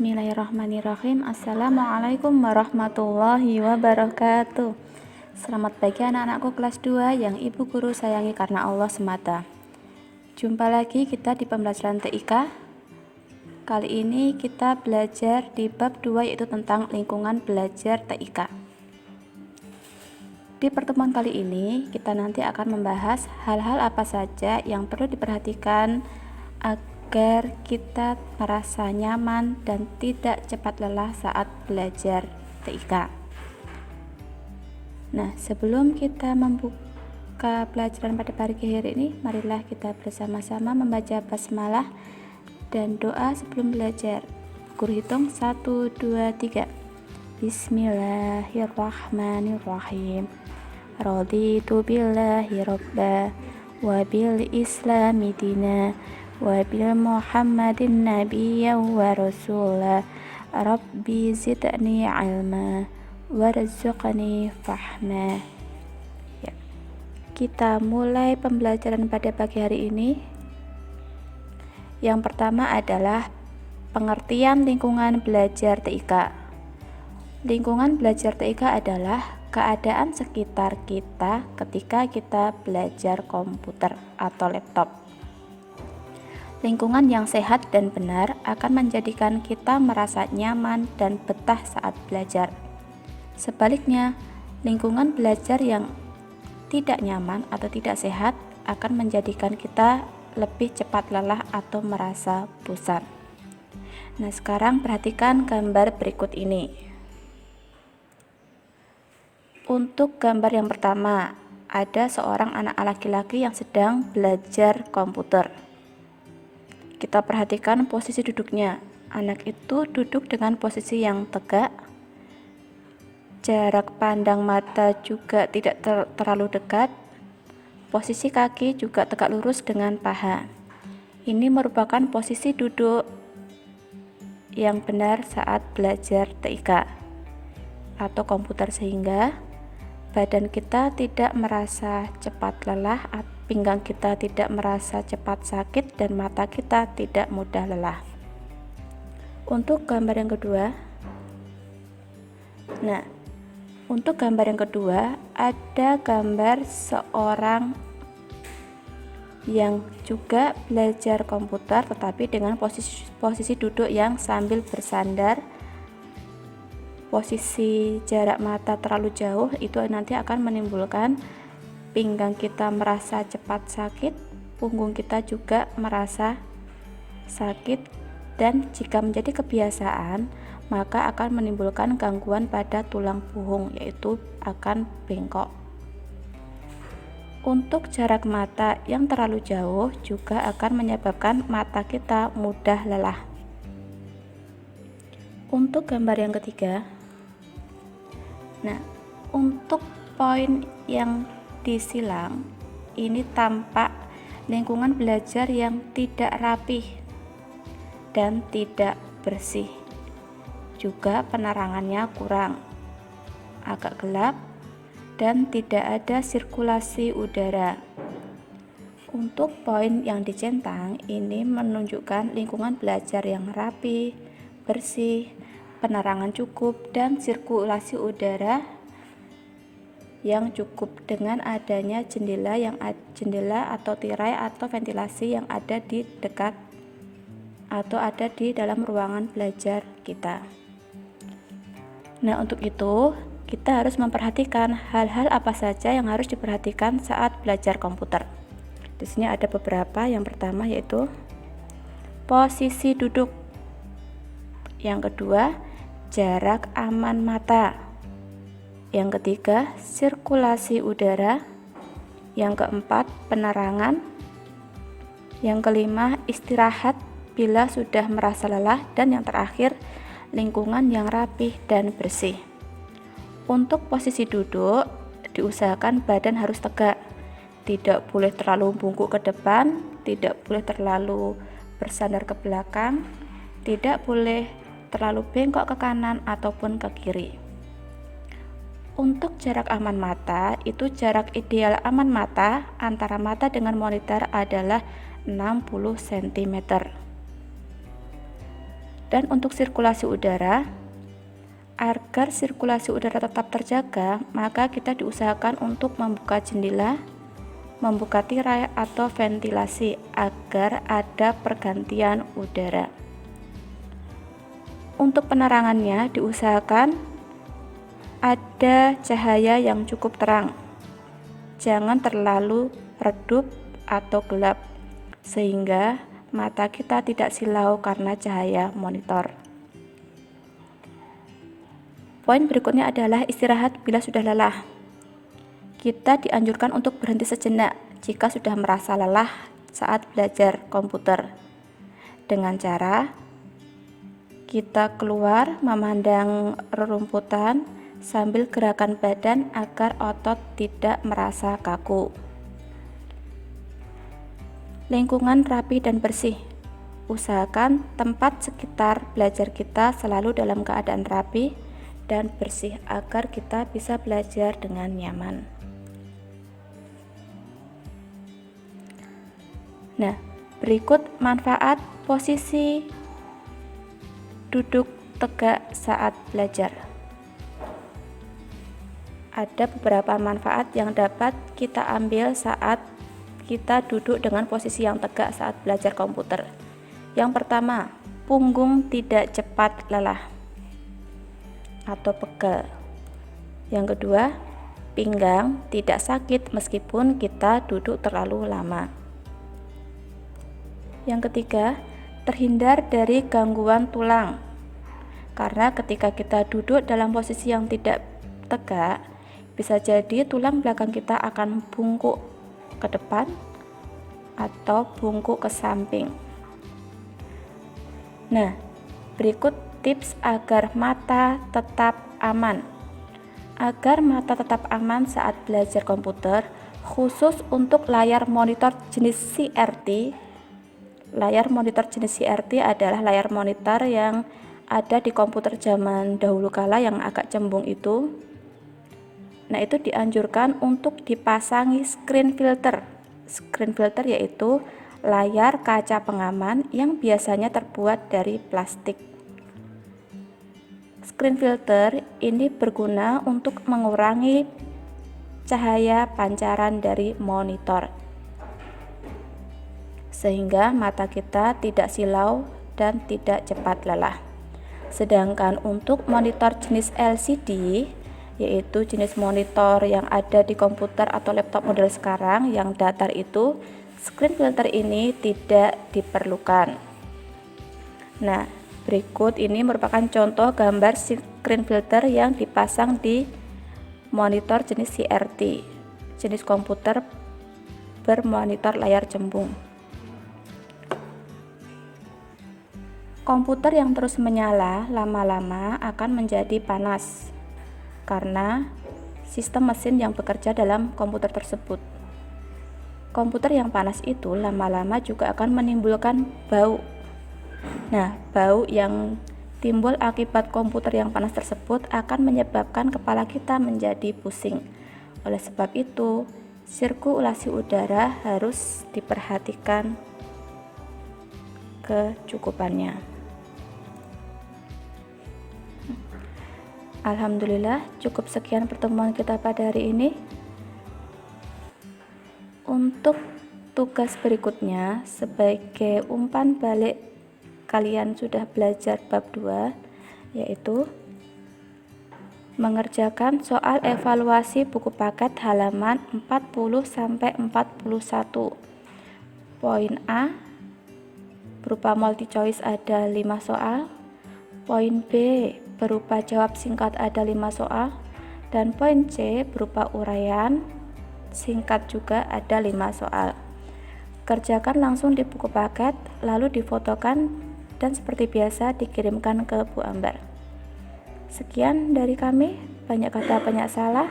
Bismillahirrahmanirrahim. Assalamualaikum warahmatullahi wabarakatuh. Selamat pagi anak-anakku kelas 2 yang ibu guru sayangi karena Allah semata. Jumpa lagi kita di pembelajaran TIK. Kali ini kita belajar di bab 2 yaitu tentang lingkungan belajar TIK. Di pertemuan kali ini kita nanti akan membahas hal-hal apa saja yang perlu diperhatikan agar kita merasa nyaman dan tidak cepat lelah saat belajar TIK. Nah, sebelum kita membuka pelajaran pada pagi hari ini, marilah kita bersama-sama membaca basmalah dan doa sebelum belajar. Guru hitung 1, 2, 3. Bismillahirrahmanirrahim. Raditu billahi robba wa bil islami dina wa bil muhammadin nabiyya wa rasula rabbi zidni ilma warzuqni fahma. Ya. Kita mulai pembelajaran pada pagi hari ini. Yang pertama adalah pengertian lingkungan belajar TIK. Lingkungan belajar TIK adalah keadaan sekitar kita ketika kita belajar komputer atau laptop. Lingkungan yang sehat dan benar akan menjadikan kita merasa nyaman dan betah saat belajar. Sebaliknya, lingkungan belajar yang tidak nyaman atau tidak sehat akan menjadikan kita lebih cepat lelah atau merasa bosan. Nah, sekarang perhatikan gambar berikut ini. Untuk gambar yang pertama, ada seorang anak laki-laki yang sedang belajar komputer. Kita perhatikan posisi duduknya. Anak itu duduk dengan posisi yang tegak. Jarak pandang mata juga tidak terlalu dekat. Posisi kaki juga tegak lurus dengan paha. Ini merupakan posisi duduk yang benar saat belajar TIK atau komputer, sehingga badan kita tidak merasa cepat lelah, pinggang kita tidak merasa cepat sakit, dan mata kita tidak mudah lelah. Untuk gambar yang kedua, ada gambar seorang yang juga belajar komputer tetapi dengan posisi duduk yang sambil bersandar. Posisi jarak mata terlalu jauh itu nanti akan menimbulkan pinggang kita merasa cepat sakit, punggung kita juga merasa sakit, dan jika menjadi kebiasaan maka akan menimbulkan gangguan pada tulang punggung, yaitu akan bengkok. Untuk jarak mata yang terlalu jauh juga akan menyebabkan mata kita mudah lelah. Untuk gambar yang ketiga, untuk poin yang disilang, ini tampak lingkungan belajar yang tidak rapih dan tidak bersih. Juga penerangannya kurang, agak gelap, dan tidak ada sirkulasi udara. Untuk poin yang dicentang, ini menunjukkan lingkungan belajar yang rapi, bersih, penerangan cukup, dan sirkulasi udara yang cukup dengan adanya jendela atau tirai atau ventilasi yang ada di dekat atau ada di dalam ruangan belajar kita. Nah, untuk itu kita harus memperhatikan hal-hal apa saja yang harus diperhatikan saat belajar komputer. Di sini ada beberapa. Yang pertama yaitu posisi duduk. Yang kedua, jarak aman mata. Yang ketiga, sirkulasi udara. Yang keempat, penerangan. Yang kelima, istirahat bila sudah merasa lelah. Dan yang terakhir, lingkungan yang rapih dan bersih. Untuk posisi duduk, diusahakan badan harus tegak. Tidak boleh terlalu bungkuk ke depan, tidak boleh terlalu bersandar ke belakang, tidak boleh terlalu bengkok ke kanan ataupun ke kiri. Untuk jarak aman mata, itu jarak ideal aman mata antara mata dengan monitor adalah 60 cm. Dan untuk sirkulasi udara, agar sirkulasi udara tetap terjaga, maka kita diusahakan untuk membuka jendela, membuka tirai atau ventilasi agar ada pergantian udara. Untuk penerangannya diusahakan ada cahaya yang cukup terang. Jangan terlalu redup atau gelap sehingga mata kita tidak silau karena cahaya monitor. Poin berikutnya adalah istirahat bila sudah lelah. Kita dianjurkan untuk berhenti sejenak jika sudah merasa lelah saat belajar komputer. Dengan cara kita keluar memandang rerumputan sambil gerakan badan agar otot tidak merasa kaku. Lingkungan rapi dan bersih. Usahakan tempat sekitar belajar kita selalu dalam keadaan rapi dan bersih agar kita bisa belajar dengan nyaman. Nah, berikut manfaat posisi duduk tegak saat belajar. Ada beberapa manfaat yang dapat kita ambil saat kita duduk dengan posisi yang tegak saat belajar komputer. Yang pertama, punggung tidak cepat lelah atau pegal. Yang kedua, pinggang tidak sakit meskipun kita duduk terlalu lama. Yang ketiga, terhindar dari gangguan tulang. Karena ketika kita duduk dalam posisi yang tidak tegak, bisa jadi tulang belakang kita akan bungkuk ke depan atau bungkuk ke samping. Nah, berikut tips agar mata tetap aman. Agar mata tetap aman saat belajar komputer, khusus untuk layar monitor jenis CRT. Layar monitor jenis CRT adalah layar monitor yang ada di komputer zaman dahulu kala yang agak cembung itu. Nah, itu dianjurkan untuk dipasangi screen filter. Screen filter yaitu layar kaca pengaman yang biasanya terbuat dari plastik. Screen filter ini berguna untuk mengurangi cahaya pancaran dari monitor, sehingga mata kita tidak silau dan tidak cepat lelah. Sedangkan untuk monitor jenis LCD, yaitu jenis monitor yang ada di komputer atau laptop model sekarang yang datar itu, screen filter ini tidak diperlukan. Nah, berikut ini merupakan contoh gambar screen filter yang dipasang di monitor jenis CRT, jenis komputer bermonitor layar cembung. Komputer yang terus menyala lama-lama akan menjadi panas karena sistem mesin yang bekerja dalam komputer tersebut. Komputer yang panas itu lama-lama juga akan menimbulkan bau. Nah, bau yang timbul akibat komputer yang panas tersebut akan menyebabkan kepala kita menjadi pusing. Oleh sebab itu, sirkulasi udara harus diperhatikan kecukupannya. Alhamdulillah, cukup sekian pertemuan kita pada hari ini. Untuk tugas berikutnya, sebagai umpan balik kalian sudah belajar bab 2, yaitu mengerjakan soal evaluasi buku paket halaman 40-41. Poin A berupa multi choice ada 5 soal. Poin B berupa jawab singkat ada 5 soal, dan poin C berupa uraian singkat juga ada 5 soal. Kerjakan langsung di buku paket, lalu difotokan dan seperti biasa dikirimkan ke Bu Ambar. Sekian dari kami, banyak kata banyak salah,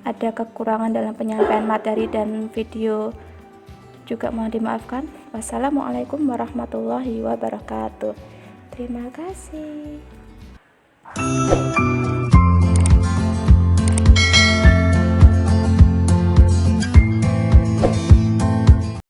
ada kekurangan dalam penyampaian materi dan video juga mohon dimaafkan. Wassalamualaikum warahmatullahi wabarakatuh. Terima kasih.